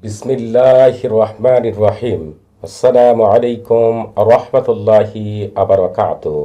বিসমিল্লাহির রহমানির রহিম। আসসালামু আলাইকুম রহমতুল্লাহি আবরাকাতুহু।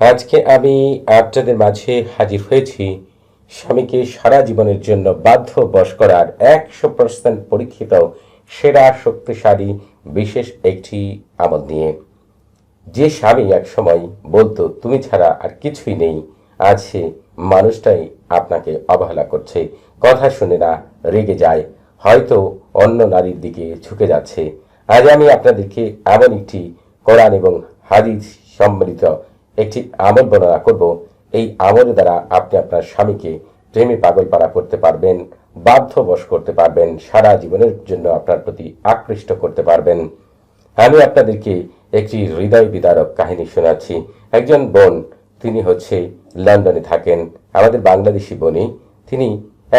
আজকে আমি আপনাদের মাঝে হাজির হয়েছি স্বামীকে সারা জীবনের জন্য বাধ্যবশ করার 100% পরীক্ষিত সেরা শক্তিশালী বিশেষ একটি আমল নিয়ে। যে স্বামী এক সময় বলতো তুমি ছাড়া আর কিছুই নেই, আজ সে মানুষটাই আপনাকে অবহেলা করছে, কথা শুনে না, রেগে যায়, হয়তো অন্য নারীর দিকে ঝুঁকে যাচ্ছে। আজ আমি আপনাদেরকে এমন একটি কোরআন এবং হাদিস সম্বলিত একটি আমল বর্ণনা করব। এই আমলের দ্বারা আপনি আপনার স্বামীকে প্রেমে পাগল পারা করতে পারবেন, বাধ্যবশ করতে পারবেন, সারা জীবনের জন্য আপনার প্রতি আকৃষ্ট করতে পারবেন। আমি আপনাদেরকে একটি হৃদয় বিদারক কাহিনী শোনাচ্ছি। একজন বোন, তিনি লন্ডনে থাকেন, আমাদের বাংলাদেশি বোনই। তিনি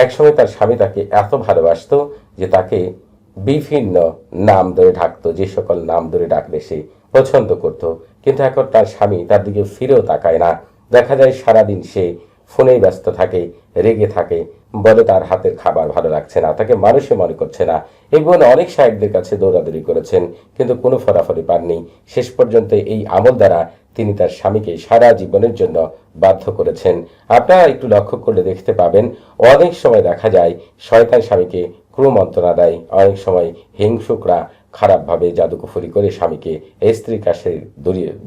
একসময় তার স্বামী তাকে এত ভালোবাসতো যে তাকে বিভিন্ন নাম ধরে ডাকতো, যে সকল নাম ধরে ডাকলে সে পছন্দ করত। কিন্তু এখন তার স্বামী তার দিকে ফিরেও তাকায় না। দেখা যায় সারাদিন সে ফোনেই ব্যস্ত থাকে, রেগে থাকে, বলে তার হাতের খাবার ভালো লাগছে না, তাকে মানুষে মনে করছে না। এই বোন অনেক সাহেবদের কাছে দৌড়াদৌড়ি করেছেন, কিন্তু কোনো ফলাফলই পাননি। শেষ পর্যন্ত এই আমল দ্বারা তিনি তার স্বামীকে সারা জীবনের জন্য বাধ্য করেছেন। আপনারা একটু লক্ষ্য করলে দেখতে পাবেন, অনেক সময় দেখা যায় শয়তান স্বামীকে ক্রুমন্ত্রণা দেয়, অনেক সময় হিংসুকরা খারাপভাবে জাদুকুফরি করে স্বামীকে স্ত্রীর কাছে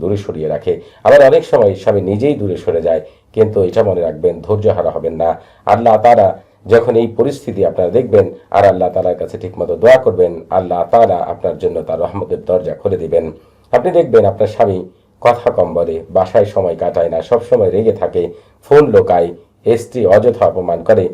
দূরে সরিয়ে রাখে। আবার অনেক সময় স্বামী নিজেই দূরে সরে যায়। কিন্তু এটা মনে রাখবেন, ধৈর্য হারা হবেন না। আল্লাহ তাআলা যখন এই পরিস্থিতি আপনারা দেখবেন আর আল্লাহ তাআলার কাছে ঠিকমতো দোয়া করবেন, আল্লাহ তাআলা আপনার জন্য তার রহমতের দরজা খুলে দিবেন। আপনি দেখবেন আপনার স্বামী কথা কম বলে, বাসায় সময় কাটায় না, সব সময় রেগে থাকে, ফোন লোকায়, স্ত্রী অযথা অপমান করে,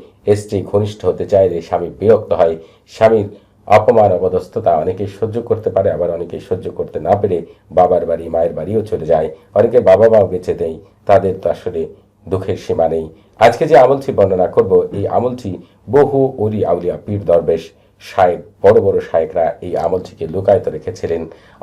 স্ত্রী ঘনিষ্ঠ হতে চাইলে স্বামী বিরক্ত হয়। স্বামীর অপমান অপদস্থতা অনেকেই সহ্য করতে পারে, আবার অনেকেই সহ্য করতে না পেরে বাবার বাড়ি মায়ের বাড়িও চলে যায়। অনেকে বাবা মাও বেঁচে দেয়, তাদের তো আসলে দুঃখের সীমা নেই। আজকে যে আমলটি বর্ণনা করব, এই আমলটি বহু ওলি আউলিয়া পীর দরবেশ শায়েক, বড় বড় শায়েকরা এই আমলটিকে লুকায়িত রেখেছিলেন।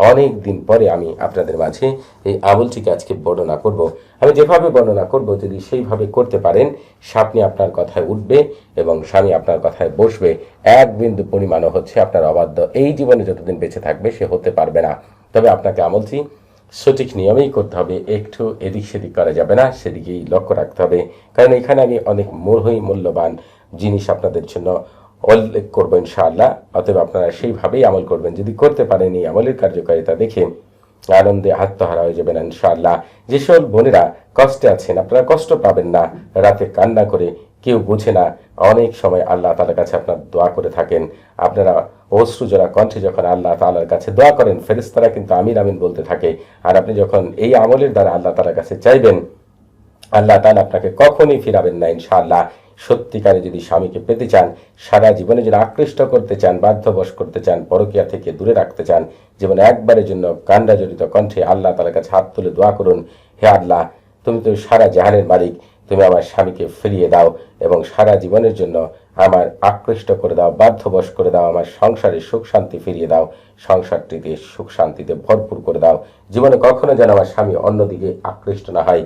অনেক দিন পরে আমি আপনাদের মাঝে এই আমলটিকে আজকে বর্ণনা করব। আমি যেভাবে বর্ণনা করব, যদি সেইভাবে করতে পারেন, স্বামী আপনার কথায় উঠবে এবং স্বামী আপনার কথায় বসবে। এক বিন্দু পরিমাণও আপনার অবাধ্য এই জীবনে যতদিন বেঁচে থাকবে সে হতে পারবে না। তবে আপনাকে আমলটি সঠিক নিয়মেই করতে হবে, একটু এদিক সেদিক করা যাবে না, সেদিকেই লক্ষ্য রাখতে হবে। কারণ এখানে আমি অনেক মূল্যবান জিনিস আপনাদের জন্য উল্লেখ করবো ইনশাআল্লাহ। অতএব আপনারা সেইভাবেই আমল করবেন। যদি করতে পারেন এই আমলের কার্যকারিতা দেখে আনন্দে আত্মহারা হয়ে যাবেন ইনশাআল্লাহ। যেসব বোনেরা কষ্টে আছেন, আপনারা কষ্ট পাবেন না। রাতে কান্না করে কেউ বুঝে না, অনেক সময় আল্লাহ তাআলার কাছে আপনার দোয়া করে থাকেন। আপনারা অশ্রুজোড়া কণ্ঠে যখন আল্লাহ তাআলার কাছে দোয়া করেন, ফেরেশতারা কিন্তু আমিন আমিন বলতে থাকে। আর আপনি যখন এই আমলের দ্বারা আল্লাহ তাআলার কাছে চাইবেন, আল্লাহ তাআলা আপনাকে কখনই ফিরাবেন না ইনশাআল্লাহ। সত্যিকারে যদি স্বামীকে পেতে চান, সারা জীবনে যদি আকৃষ্ট করতে চান, বাধ্যবশ করতে চান, পরকীয়া থেকে দূরে রাখতে চান, জীবনে একবারের জন্য কান্ডা জড়িত কণ্ঠে আল্লাহ তাআলার কাছে হাত তুলে দোয়া করুন, হে আল্লাহ, তুমি তো সারা জাহানের মালিক, তুমি আমার স্বামীকে ফিরিয়ে দাও এবং সারা জীবনের জন্য আমার আকৃষ্ট করে দাও, বাধ্যবশ করে দাও, আমার সংসারে সুখ শান্তি ফিরিয়ে দাও, সংসারটিতে সুখ শান্তিতে ভরপুর করে দাও। জীবনে কখনো যেন আমার স্বামী অন্যদিকে আকৃষ্ট না হয়।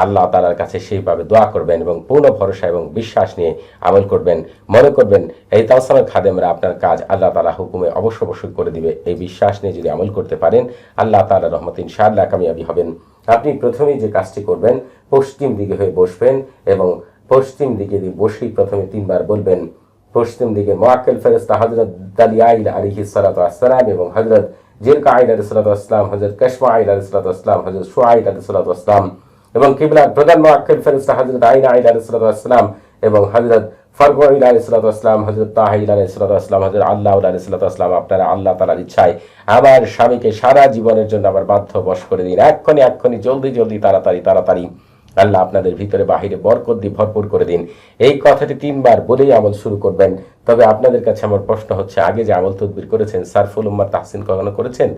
আল্লাহ তাআলার কাছে সেইভাবে দোয়া করবেন এবং পূর্ণ ভরসা এবং বিশ্বাস নিয়ে আমল করবেন। মনে করবেন এই তাওসামের খাদেমরা আপনার কাজ আল্লাহ তাআলা হুকুমে অবশ্যই করে দিবে। এই বিশ্বাস নিয়ে যদি আমল করতে পারেন, আল্লাহ তাআলার রহমতে ইনশাআল্লাহ কামিয়াবি হবেন। আপনি প্রথমেই যে কাজটি করবেন, পশ্চিম দিকে হয়ে বসবেন এবং পশ্চিম দিকে বসেই প্রথমে 3 বার বলবেন, পশ্চিম দিকে মুআক্কিল ফেরেশতা হযরত দালিয়াইল আলাইহিস সালাতু ওয়াস সালাম এবং হযরত জিলকাঈল আলাইহিস সালাতু ওয়াস সালাম, হযরত কাশমাঈল আলাইহিস সালাতু ওয়াস সালাম, হযরত শুআইব আলাইহিস সালাতু ওয়াস সালাম এবং কিবলার প্রধান মুআক্কিল ফেরেশতা হযরত আইনা আলাইহিস সালাতু ওয়াস সালাম এবং হযরত ফারগুইল আলাইহিস সালাতু ওয়াস সালাম, হযরত তাহিল আলাইহিস সালাতু ওয়াস সালাম, হযরত আল্লাহ আলাইহিস সালাতু ওয়াস সালাম, আপনারা আল্লাহ তাআলার ইচ্ছায় আমার স্বামীকে সারা জীবনের জন্য আবার বাধ্যবশ করে দিন। এক্ষুনি জলদি তাড়াতাড়ি আল্লাহ আপনাদের ভিতরে বাহিরে বরকত দিয়ে ভরপুর করে দিন। এই কথাটি 3 বার বলেই আমল শুরু করবেন। তবে আপনাদের কাছে আমার প্রশ্ন হচ্ছে, আগে যে আমল তদবির করেছেন, সারফুল উম্মাহ তাহসিন কখনো করেছেন?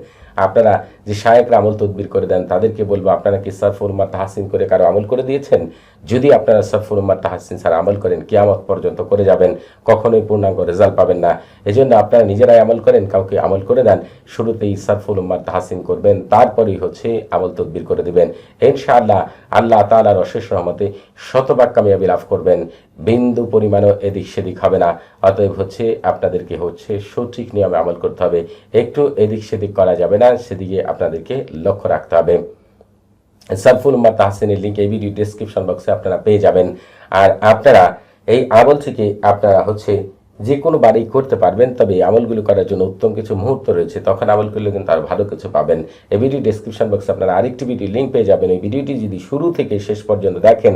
আপনারা যে শায়েকরা আমল তদবির করে দেন তাদেরকে বলবো, আপনারা কি সারফুল উম্মাহ তাহসিন করে কারো আমল করে দিয়েছেন? যদি আপনারা সারফুল উম্মাহ তাহসিন স্যার আমল করেন, কিয়ামত পর্যন্ত করে যাবেন, কখনোই পূর্ণাঙ্গ রেজাল্ট পাবেন না। এজন্য আপনারা নিজেরাই আমল করেন, কাউকে আমল করে দেন। শুরুতেই সারফুল উম্মাহ তাহসিন করবেন, তারপরেই হচ্ছে আমল তদবির করে দিবেন। ইনশাআল্লাহ আল্লাহ তাআলার অশেষ রহমতে শতভাগ কামিয়াবি লাভ করবেন, বিন্দু পরিমাণও এদিক সেদিক হবে না। অতএব হচ্ছে আপনাদেরকে হচ্ছে সঠিক নিয়মে আমল করতে হবে, একটু এদিক সেদিক করা যাবে না, সেদিকে আপনাদেরকে লক্ষ্য রাখতে হবে। সারফুল উম্মাহ তাহসিনের লিঙ্ক এই ভিডিও ডেসক্রিপশন বক্সে আপনারা পেয়ে যাবেন। আর আপনারা এই আমল থেকে আপনারা হচ্ছে যে কোনো বাড়ি করতে পারবেন, তবে এই আমলগুলো করার জন্য উত্তম কিছু মুহূর্ত রয়েছে, তখন আমল করলে কিন্তু আর ভালো কিছু পাবেন। এই ভিডিও ডেসক্রিপশন বক্সে আপনারা আরেকটি ভিডিও লিঙ্ক পেয়ে যাবেন। এই ভিডিওটি যদি শুরু থেকে শেষ পর্যন্ত দেখেন,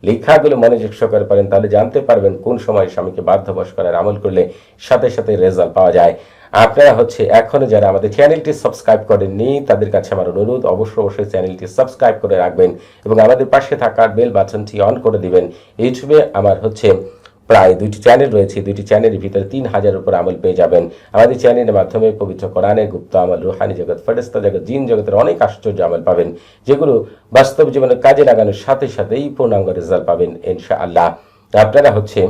লেখাগুলো মনোযোগ সহকারে পারেন, তাহলে জানতে পারবেন কোন সময় স্বামীকে বাধ্যবশ করার আমল করলে সাথে সাথে রেজাল্ট পাওয়া যায়। আপনারা হচ্ছে এখনো যারা আমাদের চ্যানেলটি সাবস্ক্রাইব করেননি, তাদের কাছে আমার অনুরোধ, অবশ্যই চ্যানেলটি সাবস্ক্রাইব করে রাখবেন এবং আমাদের পাশে থাকা বেল বাটনটি অন করে দিবেন। ইউটিউবে আমার হচ্ছে প্রায় 2টি চ্যানেল রয়েছে, 2টি চ্যানেলের ভিতরে 3000-এর উপর আমল পেয়ে যাবেন। আমাদের চ্যানেলের মাধ্যমে পবিত্র কোরআনের গুপ্ত আমল, রুহানি জগৎ, ফেরেশতা জগৎ, জিন জগতের অনেক আশ্চর্য আমল পাবেন, যেগুলো বাস্তব জীবনে কাজে লাগানোর সাথে সাথেই পূর্ণাঙ্গ রেজাল্ট পাবেন ইনশাআল্লাহ। আপনারা হচ্ছে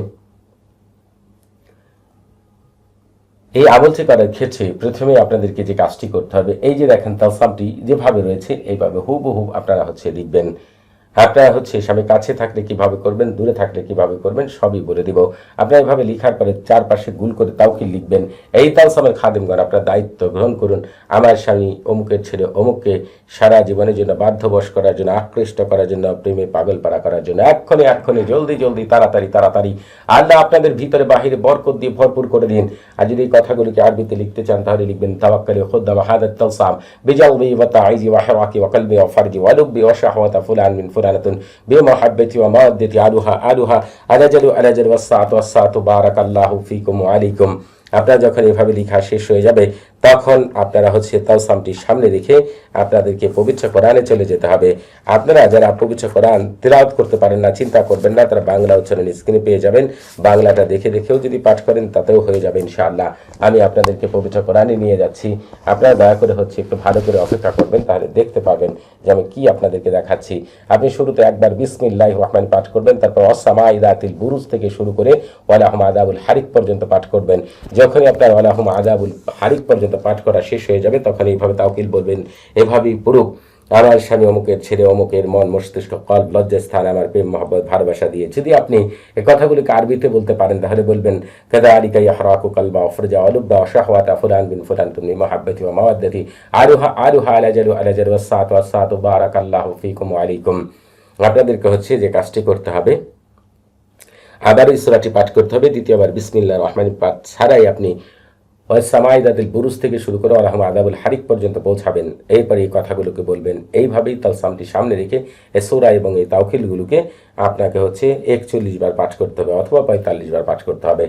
এই আমলটি করার ক্ষেত্রে প্রথমে আপনাদেরকে যে কাজটি করতে হবে, এই যে দেখেন তালসামটি যেভাবে রয়েছে এইভাবে হুবহু আপনারা হচ্ছে লিখবেন। আপনারা হচ্ছে স্বামী কাছে থাকলে কিভাবে করবেন, দূরে থাকলে কিভাবে করবেন, সবই বলে দিব। আপনারা এভাবে লিখার পরে চারপাশে গুল করে তাওকিল লিখবেন। এই তালসামের খাদেমগণ আপনার দায়িত্ব গ্রহণ করুন। আমার স্বামী অমুকের ছেলে অমুককে সারা জীবনের জন্য বাধ্যবশ করার জন্য, আকৃষ্ট করার জন্য, প্রেমে পাগল পাড়া করার জন্য এক্ষণে জলদি তাড়াতাড়ি আল্লাহ আপনাদের ভিতরে বাহিরে বরকত দিয়ে ভরপুর করে দিন। আর যদি এই কথাগুলিকে আরবিতে লিখতে চান তাহলে লিখবেন তাওয়াক্কালি খুদ্দাম হাদাত তালসাম বিজালবি ওয়া তাইজি ওয়া হাওয়াকি ওয়া কলবি ওয়া ফারজি ওয়া লুব্বি ওয়া শাহওয়াতা ফুলান মিন ফুলানাতুন বিমাহাব্বাতি ওয়া মাওয়াদ্দাতি আলুহা আলাজালু ওয়াসসাতু বারাকাল্লাহু ফিকুম ওয়া আলাইকুম। আপনারা যখন এভাবে লেখা শেষ হয়ে যাবে, তখন আপনারা হচ্ছে তালসামটি সামনে রেখে আপনাদেরকে পবিত্র কোরআনে চলে যেতে হবে। আপনারা যারা পবিত্র কোরআন তিলাওয়াত করতে পারেন না, চিন্তা করবেন না, তারা বাংলা উচ্চারণ স্ক্রিনে পেয়ে যাবেন। বাংলাটা দেখেও যদি পাঠ করেন তাতেও হয়ে যাবে ইনশাআল্লাহ। আমি আপনাদেরকে পবিত্র কোরআনে নিয়ে যাচ্ছি, আপনারা দয়া করে হচ্ছে একটু ভালো করে অপেক্ষা করবেন, তাহলে দেখতে পাবেন যে আমি কি আপনাদেরকে দেখাচ্ছি। আপনি শুরুতে একবার বিসমিল্লাহির রহমান পাঠ করবেন, তারপর অসসামাই যাতিল বুরুজ থেকে শুরু করে ওয়ালাহুম আযাবুল হারিক পর্যন্ত পাঠ করবেন। যখনই আপনার ওয়ালাহুম আযাবুল হারিক পর্যন্ত পাঠ করা শেষ হয়ে যাবে, তখন এইভাবে তাওকিল বলবেন, এভাবেই পুরুষ আমার স্বামী অমুকের ছেলে অমুকের মন মস্তিষ্ক কল্প লজ্জাস্থান আমার প্রেম মহব্বত ভালোবাসা দিয়ে। যদি আপনি এই কথাগুলিকে আরবিতে বলতে পারেন তাহলে বলবেন কাযালিকা ইয়াহরাকু কালবা আফরজা আলুবা শাহওয়াতা ফুলান বিন ফুলান তুমি মহাব্বতি ওয়া মাওয়াদ্দাতি আরুহা আলাজালু ওয়াসসাতু বারাকাল্লাহু ফিকুম ওয়া আলাইকুম। আপনাদেরকে হচ্ছে যে কাজটি করতে হবে, আবার এই সূরাটি পাঠ করতে হবে। দ্বিতীয়বার বিসমিল্লাহির রহমানির পাঠ ছাড়াই আপনি ওয়াসসামাই যাতিল বুরুজ থেকে শুরু করে ওয়ালাহুম আযাবুল হারিক পর্যন্ত পৌঁছাবেন। এরপরে এই কথাগুলোকে বলবেন। এইভাবেই তালসামটি সামনে রেখে এই সূরা এবং এই তাওকিলগুলোকে আপনাকে হচ্ছে 41 বার পাঠ করতে হবে অথবা 45 বার পাঠ করতে হবে।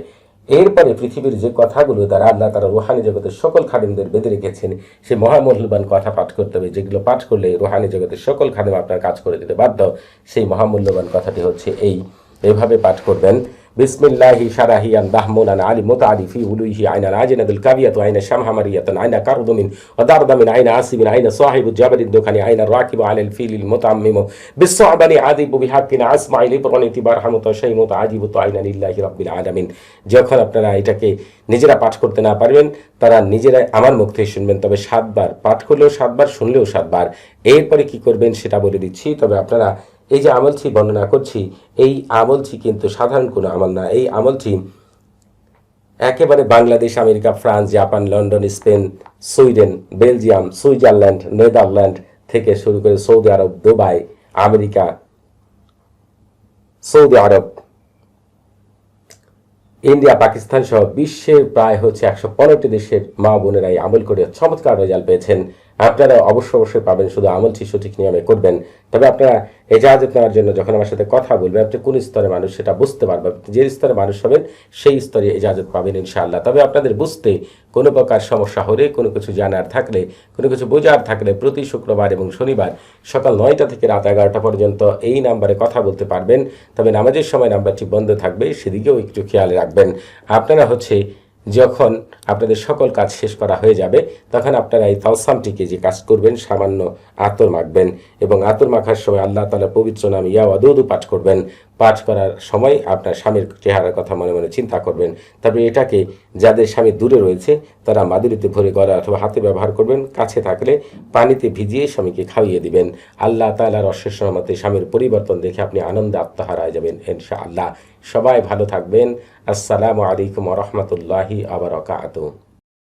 এরপরে পৃথিবীর যে কথাগুলো দ্বারা আল্লাহ তারা রুহানি জগতের সকল খাদেমদের বেঁধে রেখেছেন, সে মহামূল্যবান কথা পাঠ করতে হবে, যেগুলো পাঠ করলে রুহানি জগতের সকল খাদেম আপনার কাজ করে দিতে বাধ্য। সেই মহামূল্যবান কথাটি হচ্ছে এইভাবে পাঠ করবেন। বিসমিল্লাহি শারাহিয়ান দাহমুনান আলী মুতাআরিফি উলুহি আইনা আজনাদুল কাবিয়াতু আইনা শামহামারিয়াতান আইনা কারদুমিন ওয়া দারদামিন আইনা আসিবিন আইনা সাহিবুল জাবালিদ দুখানি আইনা রাকিবু আলাল ফিলিল মুতাআম্মিমু বিসসাবানি আদিবু বিহাক্কিনা আসমাইল ইবরানিতি বারহামু তাশাইমু তাআজিবু আইনা লিল্লাহি রাব্বিল আলামিন। যখন আপনারা এটাকে নিজেরা পাঠ করতে না পারবেন, তারা নিজেরাই আমার মুখ থেকে শুনবেন, তবে 7 বার পাঠ করলেও 7 বার, শুনলেও 7 বার। এরপরে কি করবেন সেটা বলে দিচ্ছি। তবে আপনারা এই যে আমলটি বর্ণনা করছি, এই আমলটি কিন্তু সাধারণ কোনো আমল না। এই আমলটি একেবারে Bangladesh, America, France, Japan, London, Spain, Sweden, Belgium, Switzerland, Netherland থেকে শুরু করে সৌদি আরব, দুবাই, আমেরিকা, সৌদি আরব, ইন্ডিয়া, পাকিস্তান সহ বিশ্বের প্রায় হচ্ছে 115টি দেশের মা বোনেরা এই আমল করে চমৎকার রেজাল্ট পেয়েছেন। আপনারা অবশ্যই পাবেন, শুধু আমলটি সঠিক নিয়মে করবেন। তবে আপনারা এজাজত নেওয়ার জন্য যখন আমার সাথে কথা বলবেন, আপনি কোন স্তরের মানুষ সেটা বুঝতে পারবেন। যে স্তরে মানুষ হবেন সেই স্তরে এজাজত পাবেন ইনশাআল্লাহ। তবে আপনাদের বুঝতে কোনো প্রকার সমস্যা হলে, কোনো কিছু জানার থাকলে, কোনো কিছু বোঝার থাকলে প্রতি শুক্রবার এবং শনিবার সকাল 9টা থেকে রাত 11টা পর্যন্ত এই নাম্বারে কথা বলতে পারবেন। তবে নামাজের সময় নাম্বারটি বন্ধ থাকবে, সেদিকেও একটু খেয়াল রাখবেন। আপনারা হচ্ছে যখন আপনাদের সকল কাজ শেষ করা হয়ে যাবে, তখন আপনারা এই তালসামটিকে যে কাজ করবেন, সামান্য আতর মাখবেন এবং আতর মাখার সময় আল্লাহ তাআলা পবিত্র নাম ইয়া ওয়াদুদু পাঠ করবেন। পাঠ করার সময় আপনার স্বামীর চেহারার কথা মনে মনে চিন্তা করবেন। তবে এটাকে যাদের স্বামী দূরে রয়েছে তারা মাদুরিতে ভরে গড়া অথবা হাতে ব্যবহার করবেন, কাছে থাকলে পানিতে ভিজিয়ে স্বামীকে খাইয়ে দিবেন। আল্লাহ তাআলার অশেষ রহমতে স্বামীর পরিবর্তন দেখে আপনি আনন্দে আত্মহারা হয়ে যাবেন ইনশাআল্লাহ। সবাই ভালো থাকবেন। আসসালামু আলাইকুম ওয়া রাহমাতুল্লাহি ওয়া বারাকাতুহু।